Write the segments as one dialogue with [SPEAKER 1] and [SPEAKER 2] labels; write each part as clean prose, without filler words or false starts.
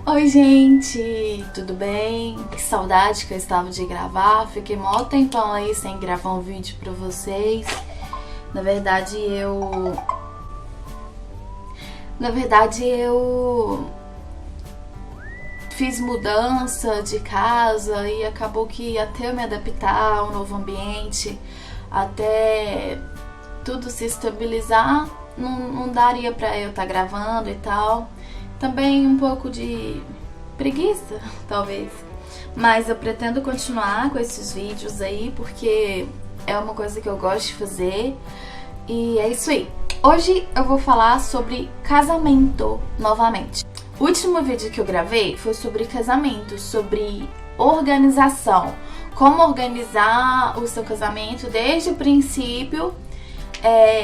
[SPEAKER 1] Oi, gente, tudo bem? Que saudade que eu estava de gravar. Fiquei mó tempão aí sem gravar um vídeo pra vocês. Na verdade, eu fiz mudança de casa e acabou que até eu me adaptar ao novo ambiente, até tudo se estabilizar, não daria pra eu estar gravando e tal. Também um pouco de preguiça, talvez. Mas eu pretendo continuar com esses vídeos aí, porque é uma coisa que eu gosto de fazer. E é isso aí. Hoje eu vou falar sobre casamento novamente. O último vídeo que eu gravei foi sobre casamento, sobre organização. Como organizar o seu casamento desde o princípio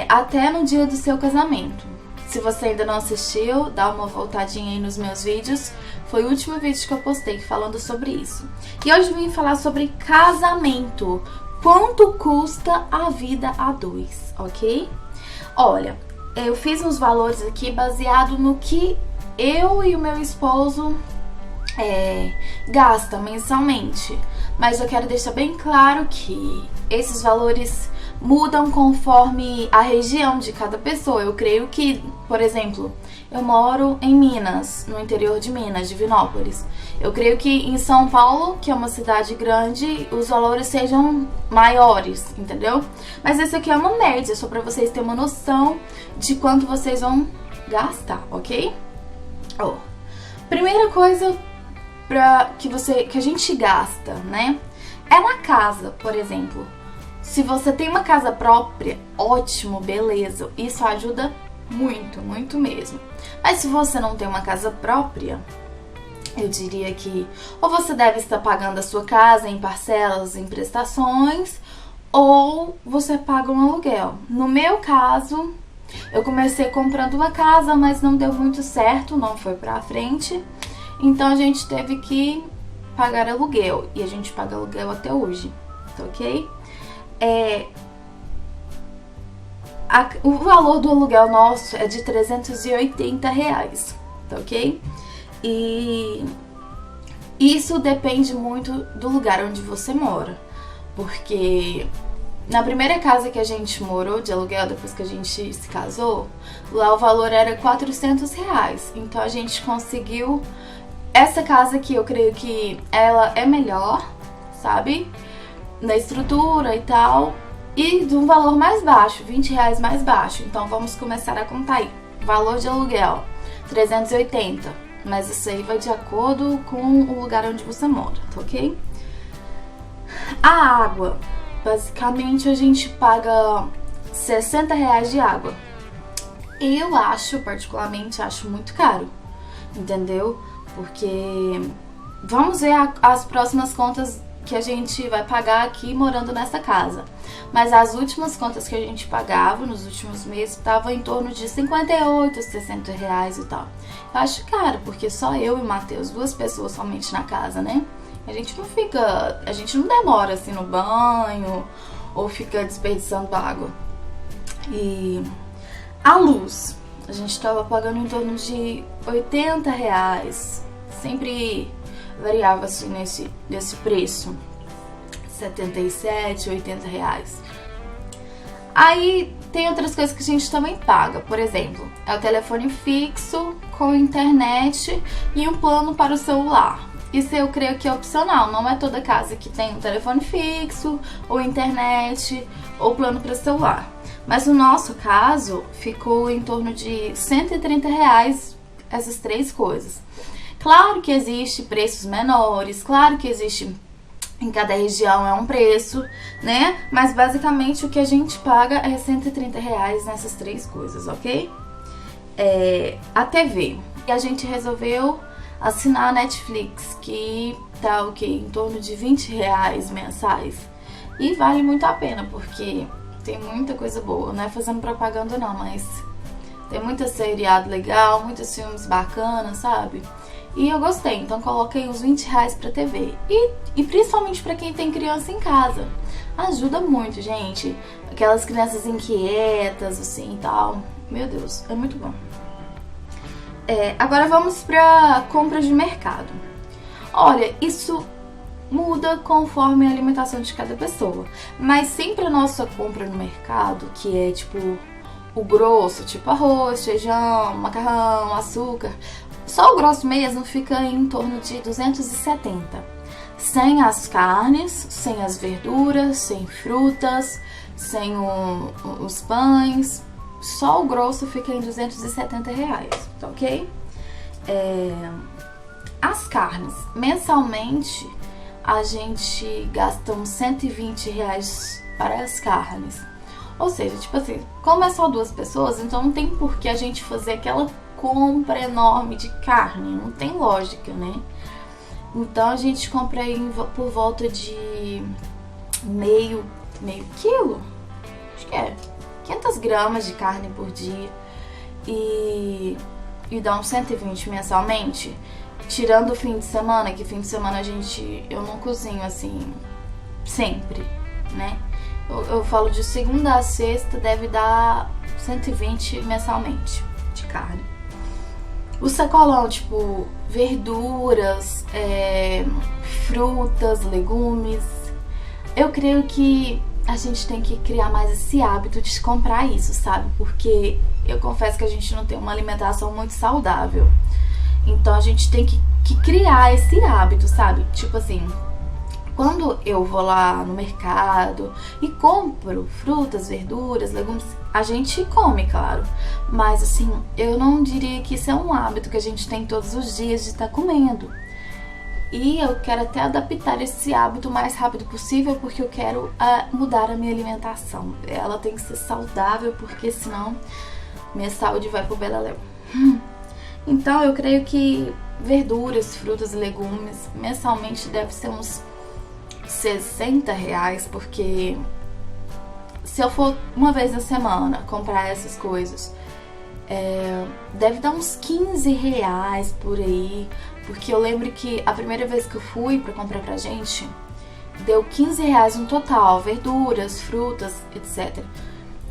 [SPEAKER 1] até no dia do seu casamento. Se você ainda não assistiu, dá uma voltadinha aí nos meus vídeos. Foi o último vídeo que eu postei falando sobre isso. E hoje eu vim falar sobre casamento. Quanto custa a vida a dois, ok? Olha, eu fiz uns valores aqui baseado no que eu e o meu esposo gasta mensalmente. Mas eu quero deixar bem claro que esses valores mudam conforme a região de cada pessoa. Eu creio que, por exemplo, eu moro em Minas, no interior de Minas, Divinópolis. Eu creio que em São Paulo, que é uma cidade grande, os valores sejam maiores, entendeu? Mas esse aqui é uma média, só pra vocês terem uma noção de quanto vocês vão gastar, ok? Primeira coisa que a gente gasta, né? É na casa, por exemplo. Se você tem uma casa própria, ótimo, beleza. Isso ajuda muito, muito mesmo. Mas se você não tem uma casa própria, eu diria que ou você deve estar pagando a sua casa em parcelas, em prestações, ou você paga um aluguel. No meu caso, eu comecei comprando uma casa, mas não deu muito certo, não foi pra frente. Então a gente teve que pagar aluguel. E a gente paga aluguel até hoje, tá ok? O valor do aluguel nosso é de R$380, tá ok? E isso depende muito do lugar onde você mora. Porque na primeira casa que a gente morou de aluguel, depois que a gente se casou, lá o valor era R$400. Então a gente conseguiu essa casa aqui. Eu creio que ela é melhor, sabe? Na estrutura e tal, e de um valor mais baixo, R$20 mais baixo. Então vamos começar a contar aí. Valor de aluguel, 380, mas isso aí vai de acordo com o lugar onde você mora, tá ok? A água, basicamente a gente paga R$60 de água. Eu particularmente acho muito caro, entendeu? Porque vamos ver as próximas contas que a gente vai pagar aqui morando nessa casa. Mas as últimas contas que a gente pagava nos últimos meses estavam em torno de R$58, R$60 e tal. Eu acho caro, porque só eu e o Matheus, duas pessoas somente na casa, né? A gente não demora assim no banho ou fica desperdiçando água. E a luz, a gente tava pagando em torno de R$80. Sempre variava assim nesse preço, R$77, R$80. Aí tem outras coisas que a gente também paga. Por exemplo, é o telefone fixo com internet e um plano para o celular. Isso eu creio que é opcional, não é toda casa que tem um telefone fixo, ou internet, ou plano para celular. Mas no nosso caso, ficou em torno de R$130 essas três coisas. Claro que existe preços menores, claro que existe, em cada região é um preço, né? Mas basicamente o que a gente paga é R$130 nessas três coisas, ok? A TV. E a gente resolveu assinar a Netflix, que tá em torno de R$20 mensais. E vale muito a pena, porque tem muita coisa boa. Não é fazendo propaganda não, mas tem muita seriado legal, muitos filmes bacanas, sabe? E eu gostei, então coloquei uns R$20 pra TV. E principalmente pra quem tem criança em casa. Ajuda muito, gente. Aquelas crianças inquietas, assim, e tal. Meu Deus, é muito bom. Agora vamos para compras de mercado. Olha, isso muda conforme a alimentação de cada pessoa, mas sempre a nossa compra no mercado, que é tipo o grosso, tipo arroz, feijão, macarrão, açúcar, só o grosso mesmo fica em torno de 270, sem as carnes, sem as verduras, sem frutas, sem os pães. Só o grosso fica em R$270, tá ok? As carnes, mensalmente a gente gasta uns R$120 para as carnes. Ou seja, tipo assim, como é só 2 pessoas, então não tem por que a gente fazer aquela compra enorme de carne, não tem lógica, né? Então a gente compra aí por volta de meio quilo, acho que é 500 gramas de carne por dia e dá uns 120 mensalmente, tirando o fim de semana, que fim de semana eu não cozinho assim sempre, né? Eu falo de segunda a sexta, deve dar 120 mensalmente de carne. O sacolão, tipo verduras, frutas, legumes, eu creio que a gente tem que criar mais esse hábito de comprar isso, sabe? Porque eu confesso que a gente não tem uma alimentação muito saudável. Então a gente tem que criar esse hábito, sabe? Tipo assim, quando eu vou lá no mercado e compro frutas, verduras, legumes, a gente come, claro. Mas assim, eu não diria que isso é um hábito que a gente tem todos os dias de estar comendo. E eu quero até adaptar esse hábito o mais rápido possível, porque eu quero mudar a minha alimentação. Ela tem que ser saudável, porque senão minha saúde vai pro beleléu. Então eu creio que verduras, frutas e legumes mensalmente deve ser uns R$60, porque se eu for uma vez na semana comprar essas coisas, deve dar uns R$15 por aí, porque eu lembro que a primeira vez que eu fui pra comprar pra gente, deu R$15 no total, verduras, frutas, etc.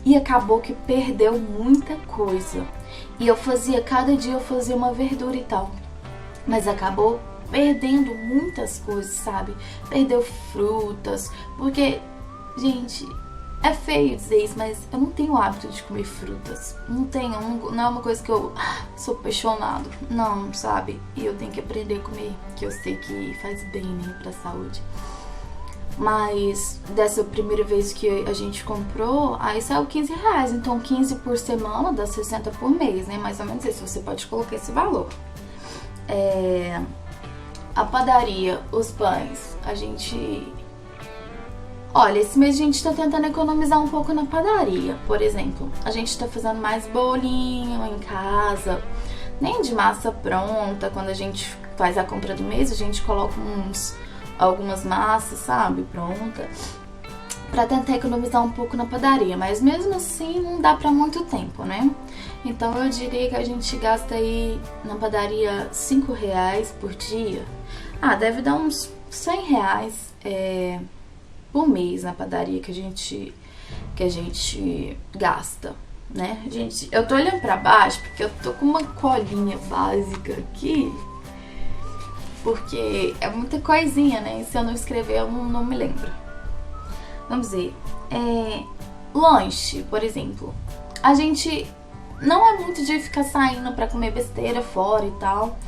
[SPEAKER 1] E acabou que perdeu muita coisa. E cada dia eu fazia uma verdura e tal, mas acabou perdendo muitas coisas, sabe? Perdeu frutas, porque, gente, é feio dizer isso, mas eu não tenho o hábito de comer frutas. Não é uma coisa que eu sou apaixonado. Não, sabe? E eu tenho que aprender a comer, que eu sei que faz bem, né, pra saúde. Mas dessa primeira vez que a gente comprou, aí saiu R$15. Então 15 por semana dá 60 por mês, né? Mais ou menos isso, você pode colocar esse valor. A padaria, os pães, olha, esse mês a gente tá tentando economizar um pouco na padaria. Por exemplo, a gente tá fazendo mais bolinho em casa, nem de massa pronta. Quando a gente faz a compra do mês, a gente coloca algumas massas, sabe, pronta, pra tentar economizar um pouco na padaria. Mas mesmo assim não dá pra muito tempo, né? Então eu diria que a gente gasta aí na padaria R$5 por dia. Deve dar uns R$100 por mês na padaria que a gente gasta, né? Gente, eu tô olhando pra baixo porque eu tô com uma colinha básica aqui, porque é muita coisinha, né? E se eu não escrever, eu não me lembro. Vamos ver. Lanche, por exemplo. A gente não é muito de ficar saindo pra comer besteira fora e tal,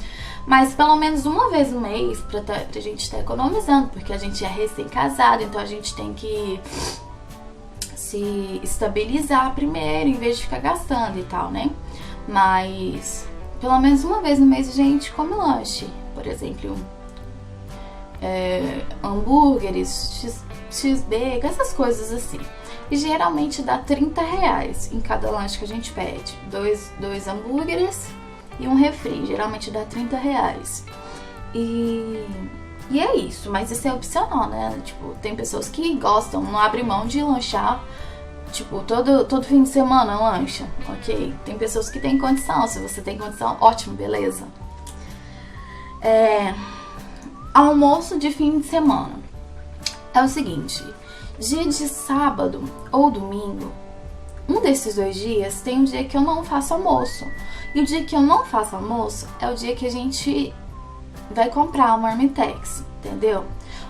[SPEAKER 1] mas pelo menos uma vez no mês pra gente estar economizando, porque a gente é recém-casado, então a gente tem que se estabilizar primeiro em vez de ficar gastando e tal, né? Mas pelo menos uma vez no mês a gente come lanche, por exemplo, hambúrgueres, x-bacon, essas coisas assim. E geralmente dá R$30 em cada lanche que a gente pede. Dois hambúrgueres e um refri, geralmente dá R$30. E é isso, mas isso é opcional, né? Tipo, tem pessoas que gostam, não abrem mão de lanchar, tipo, todo fim de semana lancha, ok? Tem pessoas que têm condição, se você tem condição, ótimo, beleza. Almoço de fim de semana. É o seguinte, dia de sábado ou domingo, um desses 2 dias tem um dia que eu não faço almoço. E o dia que eu não faço almoço é o dia que a gente vai comprar o Marmitex, entendeu?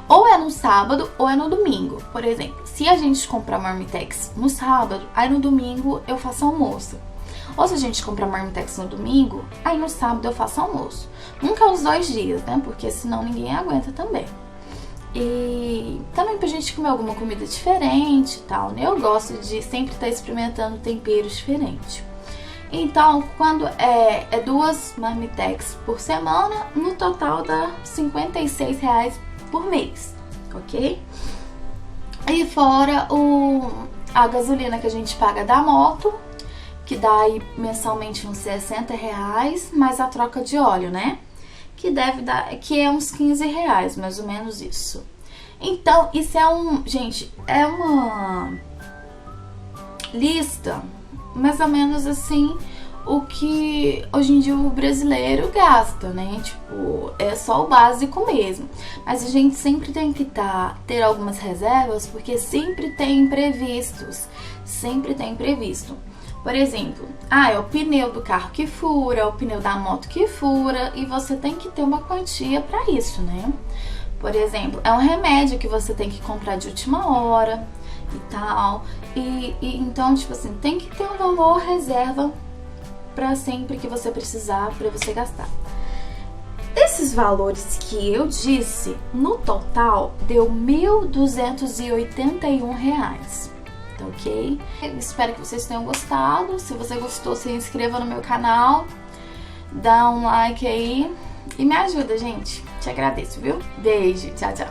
[SPEAKER 1] Ou é no sábado ou é no domingo. Por exemplo, se a gente comprar Marmitex no sábado, aí no domingo eu faço almoço. Ou se a gente comprar Marmitex no domingo, aí no sábado eu faço almoço. Nunca os 2 dias, né? Porque senão ninguém aguenta também. E também pra gente comer alguma comida diferente e tal, né? Eu gosto de sempre estar experimentando temperos diferentes. Então, quando é 2 Marmitex por semana, no total dá R$56 por mês, ok? E fora a gasolina que a gente paga da moto, que dá aí mensalmente uns R$60, mais a troca de óleo, né? Que deve dar, que é uns R$15, mais ou menos isso. Então, isso gente, é uma lista, mais ou menos assim, o que hoje em dia o brasileiro gasta, né? Tipo, é só o básico mesmo. Mas a gente sempre tem que ter algumas reservas, porque sempre tem imprevistos. Sempre tem imprevisto. Por exemplo, é o pneu do carro que fura, é o pneu da moto que fura, e você tem que ter uma quantia para isso, né? Por exemplo, é um remédio que você tem que comprar de última hora e tal. E então, tipo assim, tem que ter um valor reserva para sempre que você precisar, para você gastar. Esses valores que eu disse, no total, deu R$1.281. Tá ok? Eu espero que vocês tenham gostado. Se você gostou, se inscreva no meu canal, dá um like aí e me ajuda, gente. Te agradeço, viu? Beijo, tchau, tchau.